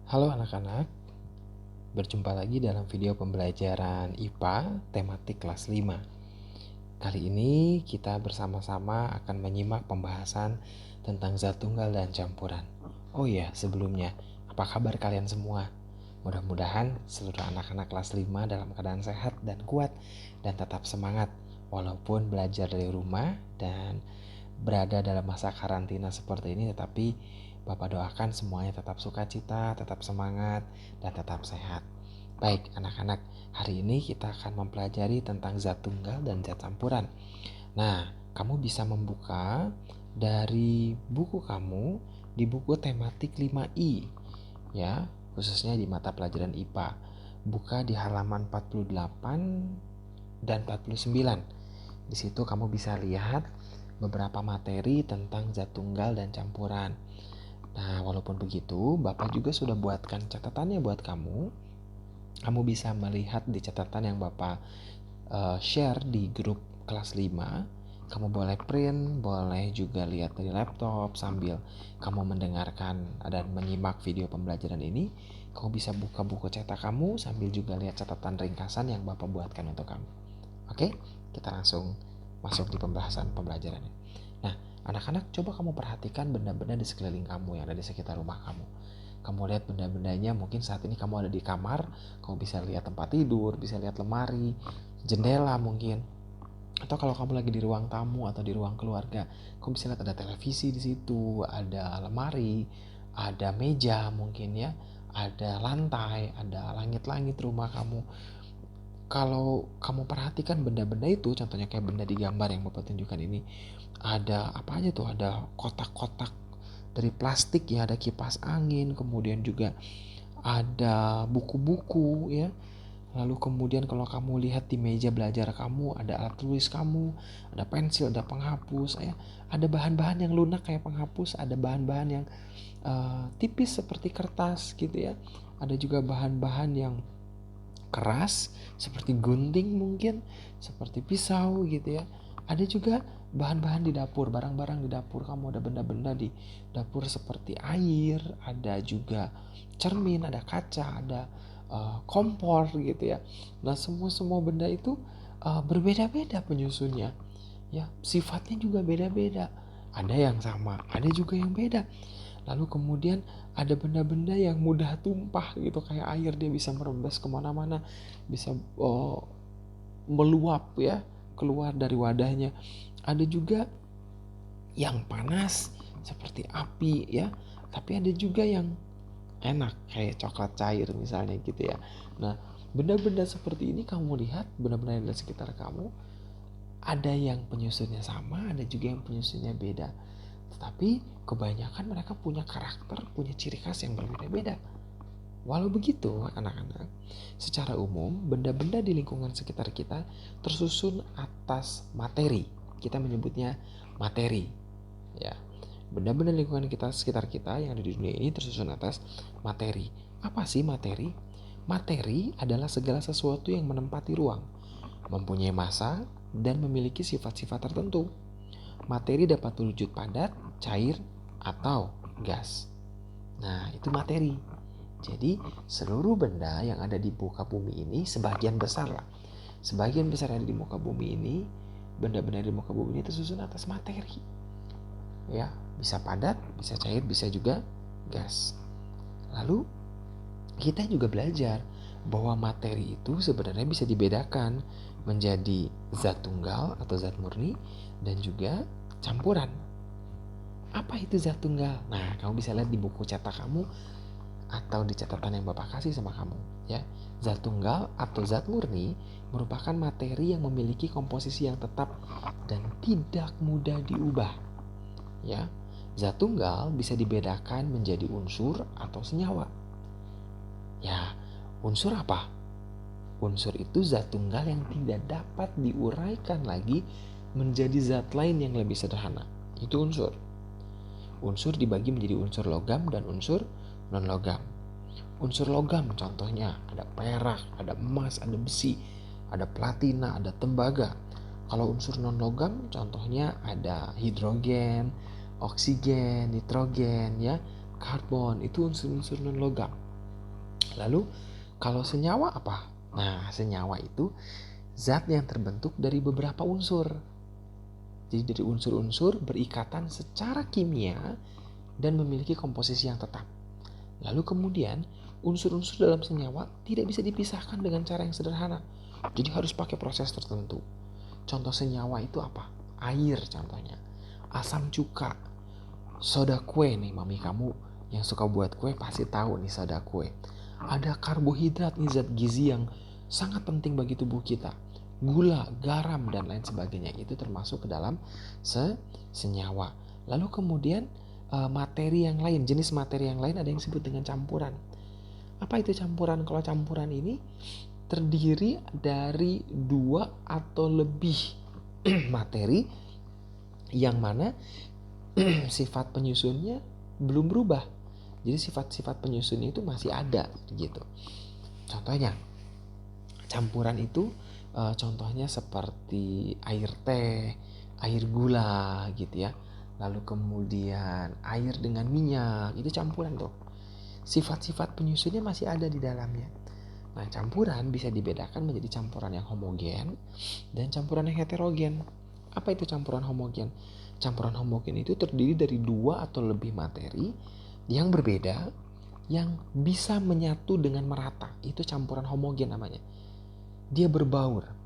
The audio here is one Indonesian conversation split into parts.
Halo anak-anak, berjumpa lagi dalam video pembelajaran IPA tematik kelas 5. Kali ini kita bersama-sama akan menyimak pembahasan tentang zat tunggal dan campuran. Oh iya, sebelumnya, apa kabar kalian semua? Mudah-mudahan seluruh anak-anak kelas 5 dalam keadaan sehat dan kuat dan tetap semangat walaupun belajar dari rumah dan berada dalam masa karantina seperti ini, tetapi Bapak doakan semuanya tetap sukacita, tetap semangat, dan tetap sehat. Baik anak-anak, hari ini kita akan mempelajari tentang zat tunggal dan zat campuran. Nah, kamu bisa membuka dari buku kamu di buku tematik 5I, ya, khususnya di mata pelajaran IPA. Buka di halaman 48 dan 49. Di situ kamu bisa lihat beberapa materi tentang zat tunggal dan campuran. Nah, walaupun begitu, Bapak juga sudah buatkan catatannya buat kamu. Kamu bisa melihat di catatan yang Bapak share di grup kelas 5. Kamu boleh print, boleh juga lihat dari laptop sambil kamu mendengarkan dan menyimak video pembelajaran ini. Kamu bisa buka buku cetak kamu sambil juga lihat catatan ringkasan yang Bapak buatkan untuk kamu. Oke, kita langsung masuk di pembahasan pembelajarannya. Nah, anak-anak, coba kamu perhatikan benda-benda di sekeliling kamu yang ada di sekitar rumah kamu. Kamu lihat benda-bendanya, mungkin saat ini kamu ada di kamar, kamu bisa lihat tempat tidur, bisa lihat lemari, jendela mungkin. Atau kalau kamu lagi di ruang tamu atau di ruang keluarga, kamu bisa lihat ada televisi di situ, ada lemari, ada meja mungkin ya, ada lantai, ada langit-langit rumah kamu. Kalau kamu perhatikan benda-benda itu, contohnya kayak benda di gambar yang Bapak tunjukkan ini, ada apa aja tuh? Ada kotak-kotak dari plastik ya, ada kipas angin, kemudian juga ada buku-buku ya. Lalu kemudian kalau kamu lihat di meja belajar kamu, ada alat tulis kamu, ada pensil, ada penghapus ya. Ada bahan-bahan yang lunak kayak penghapus, ada bahan-bahan yang tipis seperti kertas gitu ya. Ada juga bahan-bahan yang keras seperti gunting mungkin, seperti pisau gitu ya. Ada juga bahan-bahan di dapur, barang-barang di dapur kamu, ada benda-benda di dapur seperti air, ada juga cermin, ada kaca, ada kompor gitu ya. Nah, semua benda itu berbeda-beda penyusunnya. Ya, sifatnya juga beda-beda. Ada yang sama, ada juga yang beda. Lalu kemudian ada benda-benda yang mudah tumpah gitu, kayak air, dia bisa merembes kemana-mana, bisa meluap ya, keluar dari wadahnya. Ada juga yang panas seperti api ya, tapi ada juga yang enak kayak coklat cair misalnya gitu ya. Nah, benda-benda seperti ini kamu lihat, benda-benda yang di sekitar kamu, ada yang penyusunnya sama, ada juga yang penyusunnya beda. Tetapi kebanyakan mereka punya karakter, punya ciri khas yang berbeda-beda. Walau begitu, anak-anak, secara umum benda-benda di lingkungan sekitar kita tersusun atas materi. Kita menyebutnya materi. Ya, benda-benda lingkungan kita sekitar kita yang ada di dunia ini tersusun atas materi. Apa sih materi? Materi adalah segala sesuatu yang menempati ruang, mempunyai massa, dan memiliki sifat-sifat tertentu. Materi dapat berwujud padat, cair, atau gas. Nah, itu materi. Jadi, seluruh benda yang ada di muka bumi ini, sebagian besar yang ada di muka bumi ini, benda-benda di muka bumi ini tersusun atas materi. Ya, bisa padat, bisa cair, bisa juga gas. Lalu, kita juga belajar bahwa materi itu sebenarnya bisa dibedakan menjadi zat tunggal atau zat murni dan juga campuran. Apa itu zat tunggal? Nah, kamu bisa lihat di buku cetak kamu atau di catatan yang Bapak kasih sama kamu ya. Zat tunggal atau zat murni merupakan materi yang memiliki komposisi yang tetap dan tidak mudah diubah. Ya. Zat tunggal bisa dibedakan menjadi unsur atau senyawa. Ya, unsur apa? Unsur itu zat tunggal yang tidak dapat diuraikan lagi menjadi zat lain yang lebih sederhana. Itu unsur. Unsur dibagi menjadi unsur logam dan unsur non-logam. Unsur logam contohnya ada perak, ada emas, ada besi, ada platina, ada tembaga. Kalau unsur non-logam contohnya ada hidrogen, oksigen, nitrogen ya, karbon, itu unsur-unsur non-logam. Lalu kalau senyawa apa? Nah, senyawa itu zat yang terbentuk dari beberapa unsur. Jadi dari unsur-unsur berikatan secara kimia dan memiliki komposisi yang tetap. Lalu kemudian unsur-unsur dalam senyawa tidak bisa dipisahkan dengan cara yang sederhana. Jadi harus pakai proses tertentu. Contoh senyawa itu apa? Air contohnya. Asam cuka. Soda kue nih, mami kamu yang suka buat kue pasti tahu nih soda kue. Ada karbohidrat nih, zat gizi yang sangat penting bagi tubuh kita. Gula, garam, dan lain sebagainya itu termasuk ke dalam senyawa. Lalu kemudian materi yang lain, jenis materi yang lain ada yang disebut dengan campuran. Apa itu campuran? Kalau campuran ini terdiri dari 2 atau lebih materi yang mana sifat penyusunnya belum berubah. Jadi sifat-sifat penyusunnya itu masih ada gitu. Contohnya campuran itu contohnya seperti air teh, air gula gitu ya. Lalu kemudian air dengan minyak, itu campuran tuh. Sifat-sifat penyusunnya masih ada di dalamnya. Nah, campuran bisa dibedakan menjadi campuran yang homogen dan campuran yang heterogen. Apa itu campuran homogen? Campuran homogen itu terdiri dari 2 atau lebih materi yang berbeda yang bisa menyatu dengan merata. Itu campuran homogen namanya. Dia berbaur.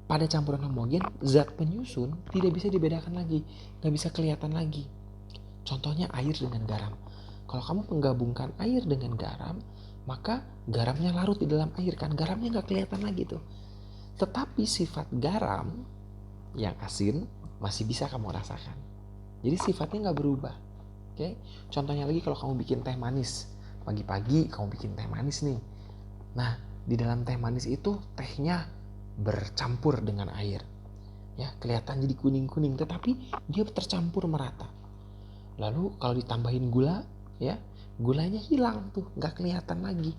Pada campuran homogen, zat penyusun tidak bisa dibedakan lagi, nggak bisa kelihatan lagi. Contohnya air dengan garam. Kalau kamu menggabungkan air dengan garam, maka garamnya larut di dalam air kan, garamnya nggak kelihatan lagi tuh. Tetapi sifat garam yang asin masih bisa kamu rasakan. Jadi sifatnya nggak berubah. Oke? Contohnya lagi kalau kamu bikin teh manis, pagi-pagi kamu bikin teh manis nih. Nah, di dalam teh manis itu tehnya bercampur dengan air. Ya, kelihatan jadi kuning-kuning, tetapi dia tercampur merata. Lalu kalau ditambahin gula, ya, gulanya hilang tuh, nggak kelihatan lagi.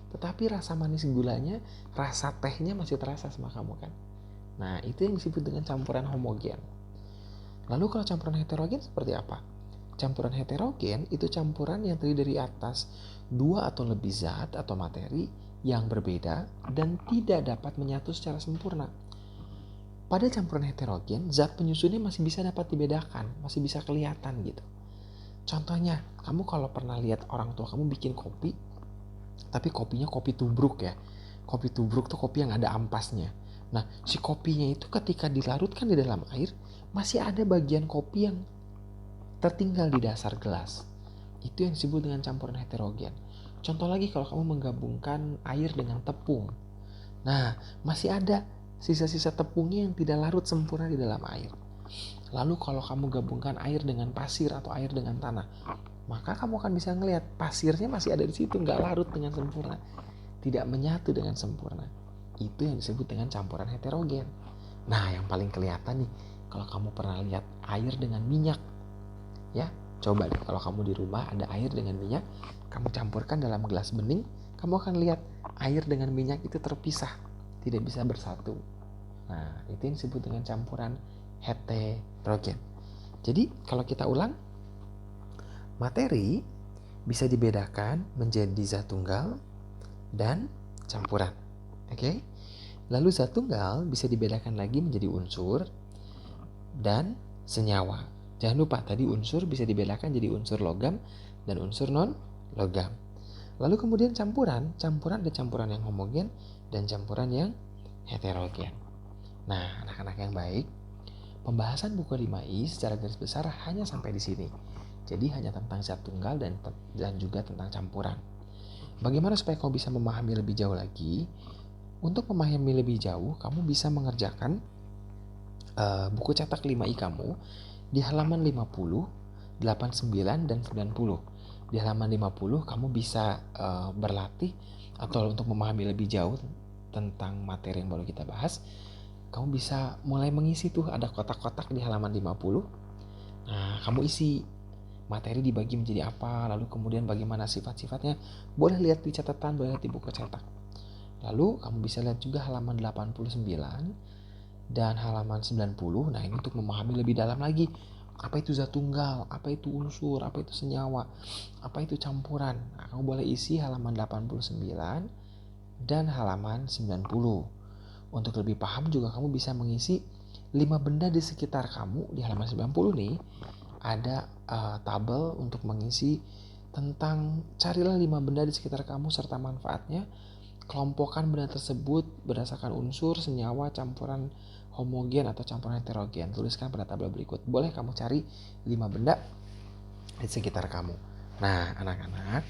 Tetapi rasa manis gulanya, rasa tehnya masih terasa sama kamu kan. Nah, itu yang disebut dengan campuran homogen. Lalu kalau campuran heterogen seperti apa? Campuran heterogen itu campuran yang terdiri dari atas 2 atau lebih zat atau materi yang berbeda dan tidak dapat menyatu secara sempurna. Pada campuran heterogen, zat penyusunnya masih bisa dapat dibedakan, masih bisa kelihatan gitu. Contohnya, kamu kalau pernah lihat orang tua kamu bikin kopi, tapi kopinya kopi tubruk ya. Kopi tubruk tuh kopi yang ada ampasnya. Nah, si kopinya itu ketika dilarutkan di dalam air, masih ada bagian kopi yang tertinggal di dasar gelas. Itu yang disebut dengan campuran heterogen. Contoh lagi kalau kamu menggabungkan air dengan tepung. Nah, masih ada sisa-sisa tepungnya yang tidak larut sempurna di dalam air. Lalu kalau kamu gabungkan air dengan pasir atau air dengan tanah, maka kamu akan bisa ngelihat pasirnya masih ada di situ, nggak larut dengan sempurna, tidak menyatu dengan sempurna. Itu yang disebut dengan campuran heterogen. Nah, yang paling kelihatan nih, kalau kamu pernah lihat air dengan minyak, ya, coba deh kalau kamu di rumah ada air dengan minyak, kamu campurkan dalam gelas bening, kamu akan lihat air dengan minyak itu terpisah, tidak bisa bersatu. Nah, itu yang disebut dengan campuran heterogen. Jadi kalau kita ulang, materi bisa dibedakan menjadi zat tunggal dan campuran. Oke? Lalu zat tunggal bisa dibedakan lagi menjadi unsur dan senyawa. Jangan lupa tadi unsur bisa dibedakan jadi unsur logam dan unsur non logam. Lalu kemudian campuran ada campuran yang homogen dan campuran yang heterogen. Nah, anak-anak yang baik, pembahasan buku 5I secara garis besar hanya sampai di sini. Jadi hanya tentang zat tunggal dan juga tentang campuran. Bagaimana supaya kamu bisa memahami lebih jauh lagi? Untuk memahami lebih jauh, kamu bisa mengerjakan buku cetak 5I kamu di halaman 50, 89, dan 90. Di halaman 50 kamu bisa berlatih atau untuk memahami lebih jauh tentang materi yang baru kita bahas. Kamu bisa mulai mengisi tuh, ada kotak-kotak di halaman 50. Nah, kamu isi materi dibagi menjadi apa, lalu kemudian bagaimana sifat-sifatnya. Boleh lihat di catatan, boleh lihat di buku cetak. Lalu kamu bisa lihat juga halaman 89 dan halaman 90. Nah, ini untuk memahami lebih dalam lagi Apa itu zat tunggal, apa itu unsur, apa itu senyawa, apa itu campuran. Nah, kamu boleh isi halaman 89 dan halaman 90. Untuk lebih paham juga kamu bisa mengisi 5 benda di sekitar kamu. Di halaman 90 nih ada tabel untuk mengisi tentang carilah 5 benda di sekitar kamu serta manfaatnya. Kelompokkan benda tersebut berdasarkan unsur, senyawa, campuran homogen atau campuran heterogen. Tuliskan pada tabel berikut. Boleh kamu cari 5 benda di sekitar kamu. Nah, anak-anak,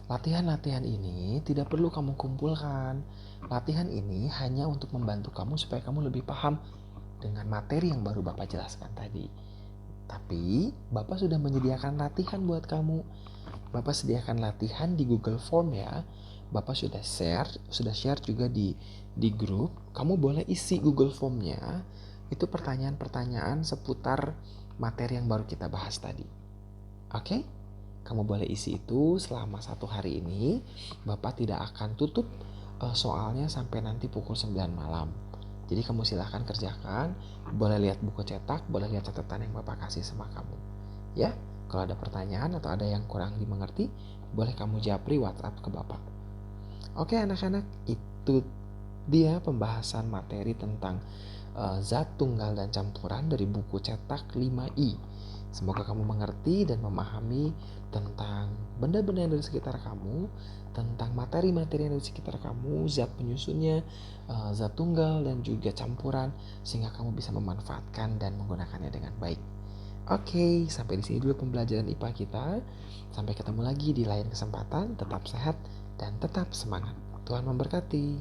latihan-latihan ini tidak perlu kamu kumpulkan. Latihan ini hanya untuk membantu kamu supaya kamu lebih paham dengan materi yang baru Bapak jelaskan tadi. Tapi, Bapak sudah menyediakan latihan buat kamu. Bapak sediakan latihan di Google Form ya. Bapak sudah share juga di grup. Kamu boleh isi Google Formnya. Itu pertanyaan-pertanyaan seputar materi yang baru kita bahas tadi. Oke? Kamu boleh isi itu selama 1 hari ini. Bapak tidak akan tutup soalnya sampai nanti pukul 9 malam. Jadi kamu silahkan kerjakan. Boleh lihat buku cetak, boleh lihat catatan yang Bapak kasih sama kamu. Ya? Kalau ada pertanyaan atau ada yang kurang dimengerti, boleh kamu japri WhatsApp ke Bapak. Oke anak-anak, itu dia pembahasan materi tentang zat tunggal dan campuran dari buku cetak 5i. Semoga kamu mengerti dan memahami tentang benda-benda yang ada di sekitar kamu, tentang materi-materi yang ada di sekitar kamu, zat penyusunnya, zat tunggal dan juga campuran, sehingga kamu bisa memanfaatkan dan menggunakannya dengan baik. Oke, sampai di sini dulu pembelajaran IPA kita. Sampai ketemu lagi di lain kesempatan. Tetap sehat dan tetap semangat. Tuhan memberkati.